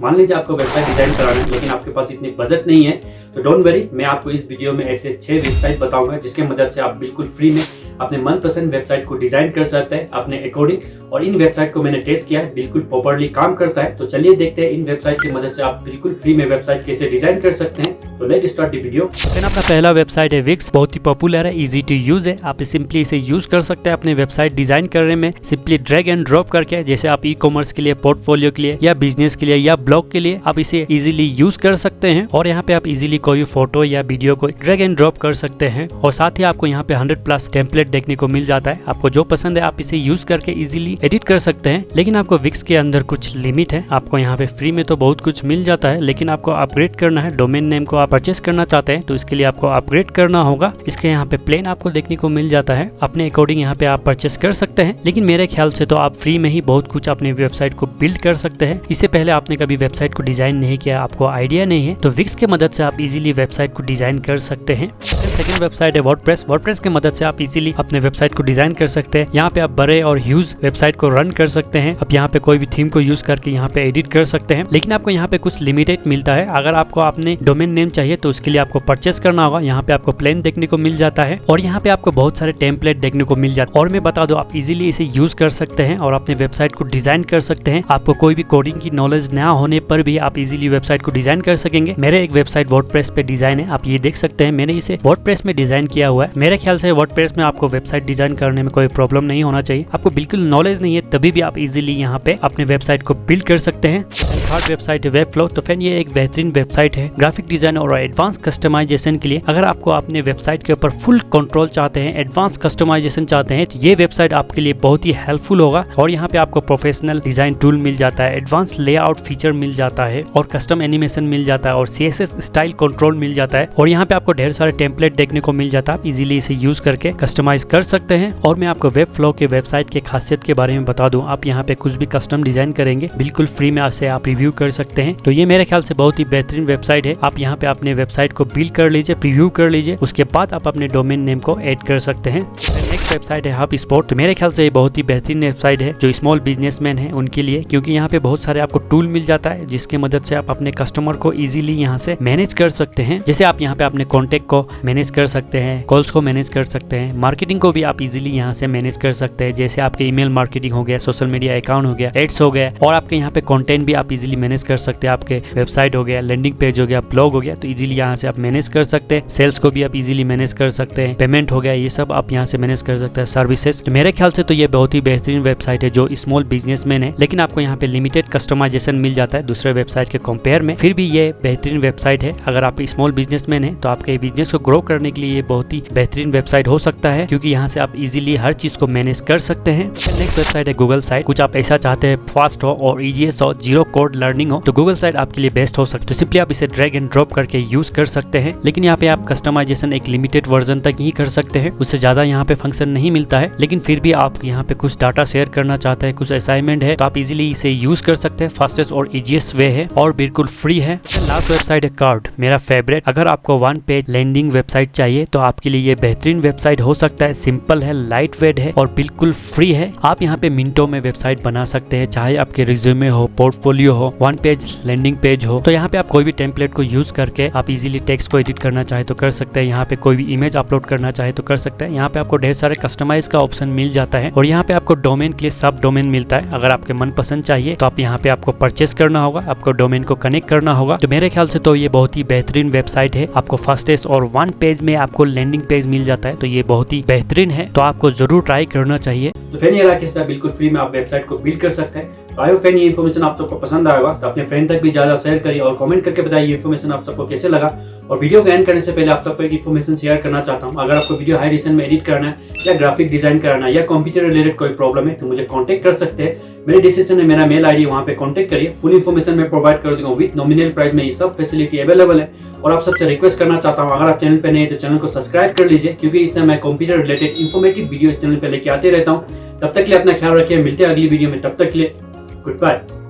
मान लीजिए आपको वेबसाइट डिजाइन कराना है लेकिन आपके पास इतनी बजट नहीं है, तो डोंट वरी, मैं आपको इस वीडियो में ऐसे 6 वेबसाइट बताऊंगा जिसके मदद से आप बिल्कुल फ्री में अपने मनपसंद वेबसाइट को डिजाइन कर सकते हैं अपने अकॉर्डिंग। और इन वेबसाइट को मैंने टेस्ट किया है, बिल्कुल प्रॉपर्ली काम करता है। तो चलिए देखते हैं इन वेबसाइट की मदद से आप बिल्कुल फ्री में वेबसाइट कैसे डिजाइन कर सकते हैं। तो लेट्स स्टार्ट द वीडियो। अपना पहला वेबसाइट है विक्स, बहुत ही पॉपुलर है, इजी टू यूज है। आप सिंपली इसे यूज कर सकते हैं अपने वेबसाइट डिजाइन करने में। सिंपली ड्रैग एंड ड्रॉप करके, जैसे आप ई कॉमर्स के लिए, पोर्टफोलियो के लिए या बिजनेस के लिए या ब्लॉग के लिए आप इसे इजीली यूज कर सकते हैं। और यहाँ पे आप इजीली कोई फोटो या वीडियो को ड्रैग एंड ड्रॉप कर सकते हैं। और साथ ही आपको यहाँ पे 100+ टेम्पलेट देखने को मिल जाता है। आपको जो पसंद है आप इसे यूज करके इजीली एडिट कर सकते हैं। लेकिन आपको विक्स के अंदर कुछ लिमिट है। आपको यहाँ पे फ्री में तो बहुत कुछ मिल जाता है, लेकिन आपको अपग्रेड करना है। डोमेन नेम को आप परचेस करना चाहते हैं तो इसके लिए आपको अपग्रेड करना होगा। इसके यहाँ पे प्लेन आपको देखने को मिल जाता है, अपने अकॉर्डिंग यहाँ पे आप परचेस कर सकते हैं। लेकिन मेरे ख्याल से तो आप फ्री में ही बहुत कुछ अपने वेबसाइट को बिल्ड कर सकते हैं। इससे पहले आपने कभी वेबसाइट को डिजाइन नहीं किया, आपको आइडिया नहीं है, तो विक्स की मदद से आप इजीली वेबसाइट को डिजाइन कर सकते हैं। सेकंड वेबसाइट है वर्डप्रेस। वर्डप्रेस की मदद से आप इजीली अपने वेबसाइट को डिजाइन कर सकते हैं। यहाँ पे आप बड़े और ह्यूज वेबसाइट को रन कर सकते हैं। आप यहाँ पे कोई भी थीम को यूज करके यहाँ पे एडिट कर सकते हैं। लेकिन आपको यहाँ पे कुछ लिमिटेड मिलता है। अगर आपको अपने डोमेन नेम चाहिए तो उसके लिए आपको परचेस करना होगा। यहाँ पे आपको प्लेन देखने को मिल जाता है और यहाँ पे आपको बहुत सारे टेम्पलेट देखने को मिल जाता है। और मैं बता दूं, आप इजीली इसे यूज कर सकते हैं और अपने वेबसाइट को डिजाइन कर सकते हैं। आपको कोई भी कोडिंग की नॉलेज ना होने पर भी आप इजीली वेबसाइट को डिजाइन कर सकेंगे। मेरे एक वेबसाइट वर्डप्रेस पे डिजाइन है, आप ये देख सकते हैं। मैंने इसे वर्डप्रेस में डिजाइन किया हुआ है। मेरे ख्याल से वर्डप्रेस में आपको वेबसाइट डिजाइन करने में कोई प्रॉब्लम नहीं होना चाहिए। आपको बिल्कुल नॉलेज नहीं है तभी भी आप इजीली यहाँ पे अपने वेबसाइट को बिल्ड कर सकते हैं। थर्ड वेबसाइट है वेबफ्लो। तो फ्रेंड, ये एक बेहतरीन वेबसाइट है ग्राफिक डिजाइन और एडवांस कस्टमाइजेशन के लिए। अगर आपको अपने वेबसाइट के ऊपर फुल कंट्रोल चाहते हैं, एडवांस कस्टमाइजेशन चाहते हैं, तो ये वेबसाइट आपके लिए बहुत ही हेल्पफुल होगा। और यहाँ पे आपको प्रोफेशनल डिजाइन टूल मिल जाता है, एडवांस लेआउट फीचर मिल जाता है और कस्टम एनिमेशन मिल जाता है और CSS स्टाइल कंट्रोल मिल जाता है। और यहाँ पे आपको ढेर सारे टेम्पलेट देखने को मिल जाता है। आप इजीली इसे यूज करके कस्टमाइज कर सकते हैं। और मैं आपको वेबफ्लो के वेबसाइट के खासियत के बारे में बता दूं, आप यहाँ पे कुछ भी कस्टम डिजाइन करेंगे बिल्कुल फ्री में आपसे आप रिव्यू कर सकते हैं। तो ये मेरे ख्याल से बहुत ही बेहतरीन वेबसाइट है। आप यहाँ पे अपने वेबसाइट को बिल्ड कर लीजिए, प्रीव्यू कर लीजिए, उसके बाद आप अपने डोमेन नेम को ऐड कर सकते हैं। नेक्स्ट वेबसाइट है HubSpot। तो मेरे ख्याल से ये बहुत ही बेहतरीन वेबसाइट है जो स्मॉल बिजनेसमैन है उनके लिए, क्योंकि यहाँ पे बहुत सारे आपको टूल मिल जाता है जिसकी मदद से आप अपने कस्टमर को इजीली यहाँ से मैनेज कर सकते हैं। जैसे आप यहाँ पे अपने कॉन्टेक्ट को मैनेज कर सकते हैं, कॉल्स को मैनेज कर सकते हैं, मार्केटिंग को भी आप इजीली यहाँ से मैनेज कर सकते हैं। जैसे आपके ईमेल मार्केटिंग हो गया, सोशल मीडिया अकाउंट हो गया, एड्स हो गया, और आपके यहाँ पे कंटेंट भी आप इजीली मैनेज कर सकते हैं। आपके वेबसाइट हो गया, लैंडिंग पेज हो गया, ब्लॉग हो गया, तो इजीली यहाँ से आप मैनेज कर सकते हैं। सेल्स को भी आप इजीली मैनेज कर सकते हैं, पेमेंट हो गया, ये सब आप यहाँ से मैनेज कर सकते हैं, सर्विसेज। तो मेरे ख्याल से तो ये बहुत ही बेहतरीन वेबसाइट है जो स्मॉल बिजनेसमैन है। लेकिन आपको यहाँ पे लिमिटेड कस्टमाइजेशन मिल जाता है दूसरे वेबसाइट के कंपेयर में, फिर भी ये बेहतरीन वेबसाइट है। अगर आप स्मॉल बिजनेसमैन है तो आपके बिजनेस को ग्रो करने के लिए ये बहुत ही बेहतरीन वेबसाइट हो सकता है, क्योंकि यहाँ से आप इजीली हर चीज को मैनेज कर सकते हैं। नेक्स्ट वेबसाइट है गूगल साइट। कुछ आप ऐसा चाहते हैं फास्ट हो और ईजीएस हो, जीरो कोड लर्निंग हो, तो गूगल साइट आपके लिए बेस्ट हो सकता है। तो सिंपली आप इसे ड्रैग एंड ड्रॉप करके यूज कर सकते हैं। लेकिन यहाँ पे आप कस्टमाइजेशन एक लिमिटेड वर्जन तक ही कर सकते हैं, उससे ज्यादा यहाँ पे फंक्शन नहीं मिलता है। लेकिन फिर भी आप यहाँ पे कुछ डाटा शेयर करना चाहते हैं, कुछ असाइनमेंट है, तो आप इजीली इसे यूज कर सकते हैं। फास्टेस्ट और इजीएस्ट वे है और बिल्कुल फ्री है। लास्ट वेबसाइट है कार्ड, मेरा फेवरेट। अगर आपको 1 पेज लैंडिंग वेबसाइट चाहिए तो आपके लिए ये बेहतरीन वेबसाइट हो सकता है। सिंपल है, लाइट वेट है और बिल्कुल फ्री है। आप यहाँ पे मिनटों में वेबसाइट बना सकते हैं, चाहे आपके रिज्यूमे हो, पोर्टफोलियो हो, 1 पेज लैंडिंग पेज हो। तो यहाँ पे आप कोई भी टेम्पलेट को यूज करके आप इजीली टेक्स्ट को एडिट करना चाहे तो कर सकते हैं। यहाँ पे कोई भी इमेज अपलोड करना चाहे तो कर सकते हैं। यहाँ पे आपको ढेर सारे कस्टमाइज का ऑप्शन मिल जाता है और यहाँ पे आपको डोमेन के लिए सब डोमेन मिलता है। अगर आपके मन पसंद चाहिए तो आप यहाँ पे आपको परचेस करना होगा, आपको डोमेन को कनेक्ट करना होगा। तो मेरे ख्याल से तो ये बहुत ही बेहतरीन वेबसाइट है। आपको फास्टेस्ट और 1 पेज में आपको लैंडिंग पेज मिल जाता है, तो ये बहुत ही बेहतरीन है। तो आपको जरूर ट्राई करना चाहिए। तो फ्रेंड, ये रहा किस तरह बिल्कुल फ्री में आप वेबसाइट को बिल्ड कर सकते हैं। तो आई होप फ्रेंड ये इन्फॉर्मेशन आप सबको पसंद आएगा, तो अपने फ्रेंड तक भी ज्यादा शेयर करिए और कमेंट करके बताइए ये इन्फॉर्मेशन आप सबको कैसे लगा। और वीडियो को एंड करने से पहले आप सबको एक इन्फॉर्मेशन शेयर करना चाहता हूँ। अगर आपको वीडियो हाई रेजोल्यूशन में एडिट करना है या ग्राफिक डिजाइन कराना है या कंप्यूटर रिलेटेड कोई प्रॉब्लम है तो मुझे कॉन्टेक्ट कर सकते हैं। मेरे डिस्क्रिप्शन में मेरा मेल आईडी, वहाँ पे कॉन्टेक्ट करिए। फुल इन्फॉर्मेशन मैं प्रोवाइड कर दूंगा विद नॉमिनल प्राइस में। ये सब फैसिलिटी अवेलेबल है। और आप सबसे रिक्वेस्ट करना चाहता हूँ, अगर आप चैनल पे नहीं तो चैनल को सब्सक्राइब कर लीजिए, क्योंकि इस तरह मैं कंप्यूटर रिलेटेड इन्फॉर्मेटिव वीडियो इस चैनल पे लेके आते रहता हूँ। तब तक के लिए अपना ख्याल रखिए, मिलते हैं अगली वीडियो में। तब तक के लिए गुड बाय।